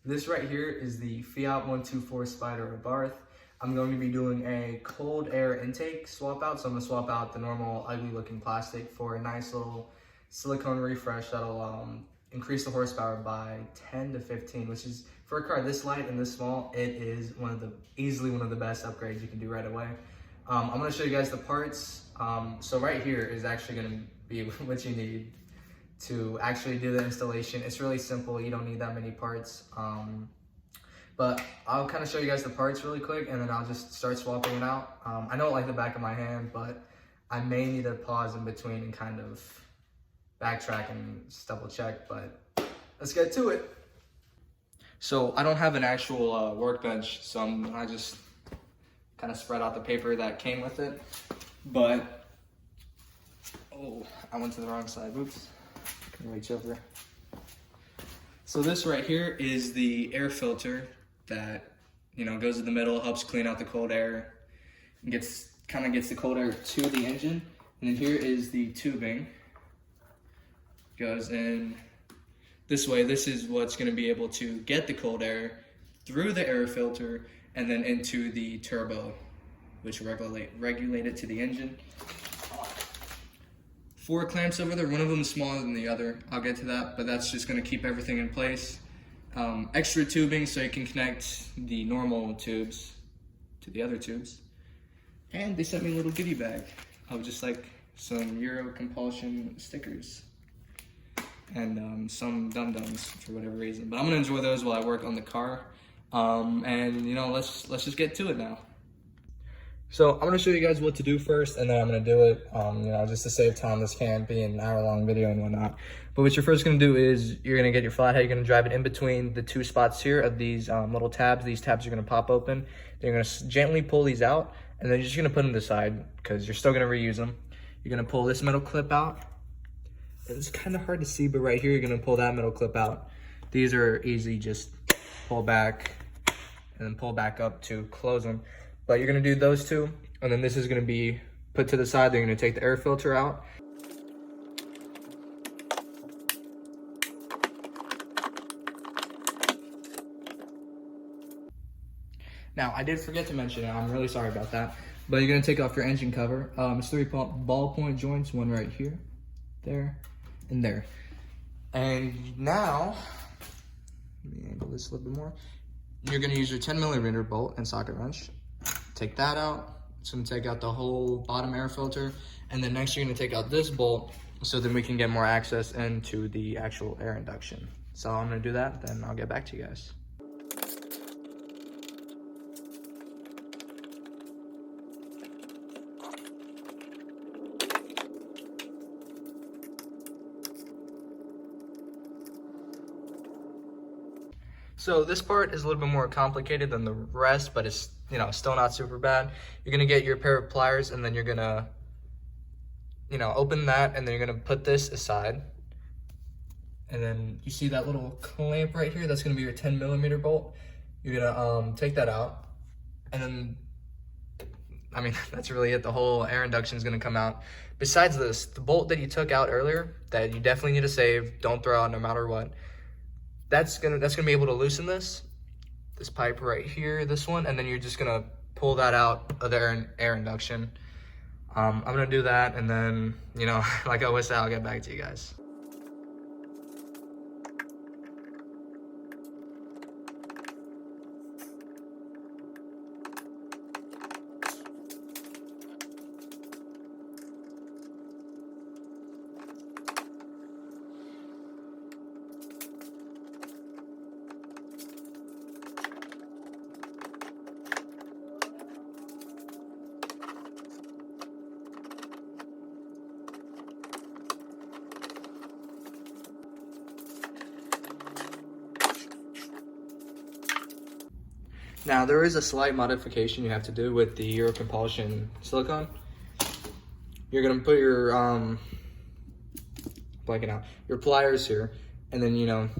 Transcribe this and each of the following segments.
This right here is the Fiat 124 Spider Abarth. I'm going to be doing a cold air intake swap out. So I'm gonna swap out the normal ugly looking plastic for a nice little silicone refresh that'll increase the horsepower by 10 to 15, which is, for a car this light and this small, it is easily one of the best upgrades you can do right away. I'm gonna show you guys the parts. So right here is actually gonna be what you need to actually do the installation. It's really simple, you don't need that many parts. But I'll kind of show you guys the parts really quick and then I'll just start swapping it out. I know it like the back of my hand, but I may need to pause in between and kind of backtrack and just double check, but let's get to it. So I don't have an actual workbench, so I just kind of spread out the paper that came with it. But, oh, I went to the wrong side, oops. Can reach over. So this right here is the air filter that, goes in the middle, helps clean out the cold air, and kind of gets the cold air to the engine. And then here is the tubing. Goes in this way. This is what's going to be able to get the cold air through the air filter and then into the turbo, which regulate it to the engine. 4 clamps over there. One of them is smaller than the other. I'll get to that, but that's just going to keep everything in place. Extra tubing so you can connect the normal tubes to the other tubes. And they sent me a little goodie bag of just like some Eurocompulsion stickers and some dum-dums for whatever reason. But I'm gonna enjoy those while I work on the car. And let's just get to it now. So I'm gonna show you guys what to do first, and then I'm gonna do it, just to save time. This can't be an hour-long video and whatnot. But what you're first gonna do is you're gonna get your flathead. You're gonna drive it in between the 2 spots here of these little tabs. These tabs are gonna pop open. Then you're gonna gently pull these out, and then you're just gonna put them to the side because you're still gonna reuse them. You're gonna pull this metal clip out. It's kind of hard to see, but right here you're gonna pull that metal clip out. These are easy, just pull back and then pull back up to close them. But you're gonna do those 2, and then this is gonna be put to the side. They're gonna take the air filter out. Now, I did forget to mention it, I'm really sorry about that, but you're gonna take off your engine cover. It's 3 ball point joints, one right here, there, and there. And now, let me angle this a little bit more. You're gonna use your 10mm bolt and socket wrench. Take that out. It's gonna take out the whole bottom air filter. And then next you're gonna take out this bolt so then we can get more access into the actual air induction. So I'm gonna do that, then I'll get back to you guys. So this part is a little bit more complicated than the rest, but it's still not super bad. You're gonna get your pair of pliers, and then you're gonna open that, and then you're gonna put this aside. And then you see that little clamp right here? That's gonna be your 10mm bolt. You're gonna take that out, and then that's really it. The whole air induction is gonna come out. Besides this, the bolt that you took out earlier that you definitely need to save, don't throw out no matter what. That's gonna be able to loosen this pipe right here, this one, and then you're just gonna pull that out of the air induction. I'm gonna do that, and then like I always say, I'll get back to you guys. Now, there is a slight modification you have to do with the Eurocompulsion silicone. You're gonna put your, your pliers here, and then,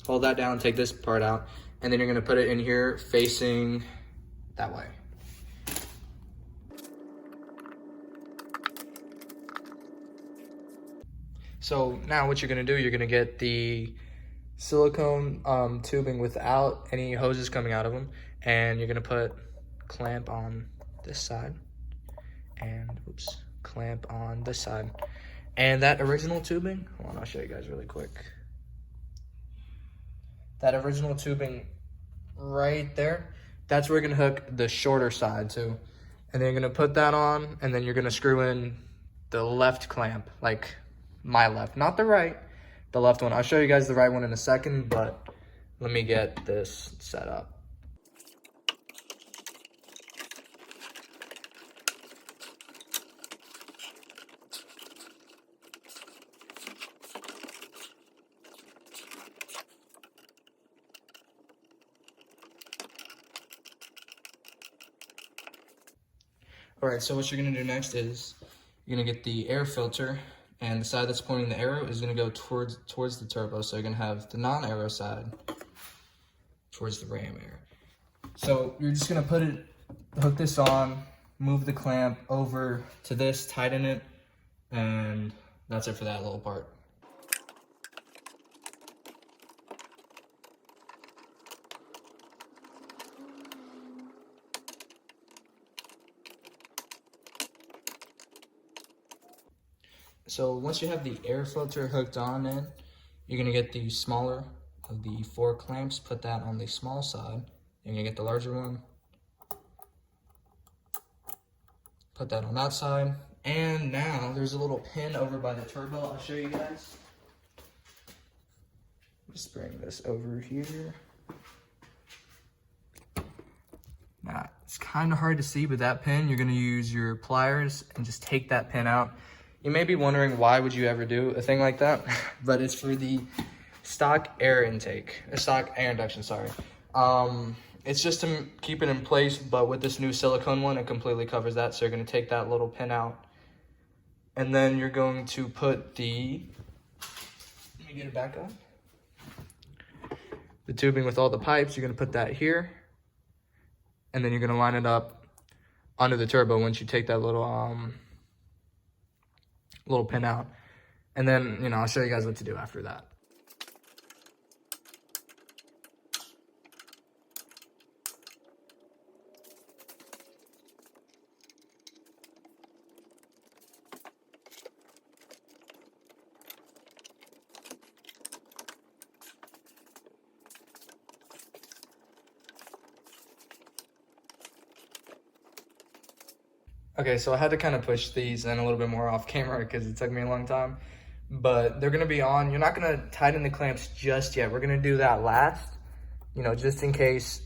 hold that down, take this part out, and then you're gonna put it in here facing that way. So now what you're gonna do, you're gonna get the silicone tubing without any hoses coming out of them, and you're gonna put clamp on this side, and oops, clamp on this side. And that original tubing, hold on, I'll show you guys really quick. That original tubing right there, that's where you're gonna hook the shorter side to. And then you're gonna put that on, and then you're gonna screw in the left clamp, like my left, not the right, the left one. I'll show you guys the right one in a second, but let me get this set up. All right, so what you're gonna do next is you're gonna get the air filter, and the side that's pointing the arrow is gonna go towards the turbo. So you're gonna have the non-aero side towards the ram air. So you're just gonna hook this on, move the clamp over to this, tighten it, and that's it for that little part. So once you have the air filter hooked on in, you're gonna get the smaller of the 4 clamps, put that on the small side. You're gonna get the larger one, put that on that side. And now there's a little pin over by the turbo. I'll show you guys. Just bring this over here. Now, it's kind of hard to see, but that pin, you're gonna use your pliers and just take that pin out. You may be wondering, why would you ever do a thing like that? But it's for the stock air intake, stock air induction, sorry. It's just to keep it in place, but with this new silicone one, it completely covers that. So you're gonna take that little pin out, and then you're going to put the, let me get it back on. The tubing with all the pipes, you're gonna put that here, and then you're gonna line it up under the turbo once you take that little pin out. And then, you know, I'll show you guys what to do after that. Okay, so I had to kind of push these in a little bit more off camera because it took me a long time, but they're gonna be on. You're not gonna tighten the clamps just yet. We're gonna do that last, you know, just in case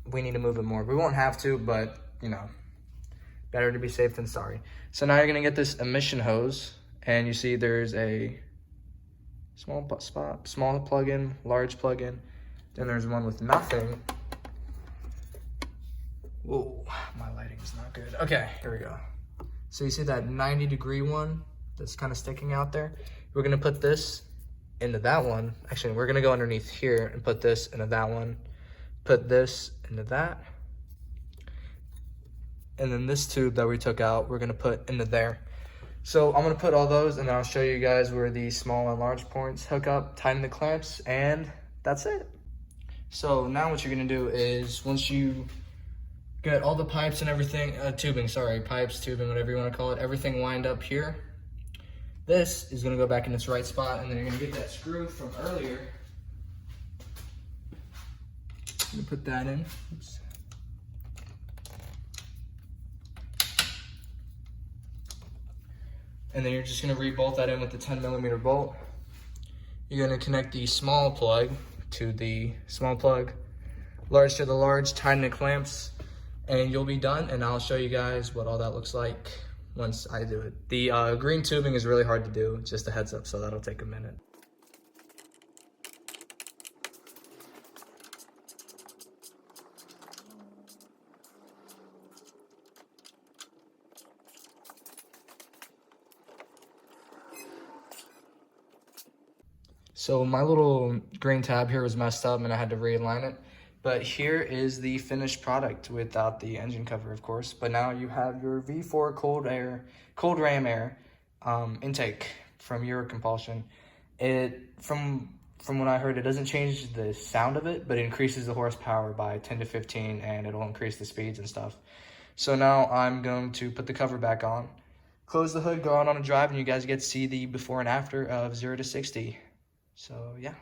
we need to move it more. We won't have to, but you know, better to be safe than sorry. So now you're gonna get this emission hose, and you see there's a small plug-in, large plug-in, then there's one with nothing. Whoa, my lighting is not good. Okay, here we go. So you see that 90-degree one that's kind of sticking out there? We're gonna put this into that one. Actually, we're gonna go underneath here and put this into that one. Put this into that. And then this tube that we took out, we're gonna put into there. So I'm gonna put all those, and then I'll show you guys where the small and large points hook up, tighten the clamps, and that's it. So now what you're gonna do is, once you get all the pipes and everything, pipes, tubing, whatever you want to call it, everything lined up here, this is going to go back in its right spot, and then you're going to get that screw from earlier. I'm going to put that in. Oops. And then you're just going to re-bolt that in with the 10mm bolt. You're going to connect the small plug to the small plug, large to the large, tighten the clamps, and you'll be done. And I'll show you guys what all that looks like once I do it. The green tubing is really hard to do, just a heads up, so that'll take a minute. So my little green tab here was messed up and I had to realign it. But here is the finished product without the engine cover, of course. But now you have your V4 cold ram air intake from Eurocompulsion. From from what I heard, it doesn't change the sound of it, but it increases the horsepower by 10 to 15, and it'll increase the speeds and stuff. So now I'm going to put the cover back on, close the hood, go out on a drive, and you guys get to see the before and after of 0 to 60. So yeah.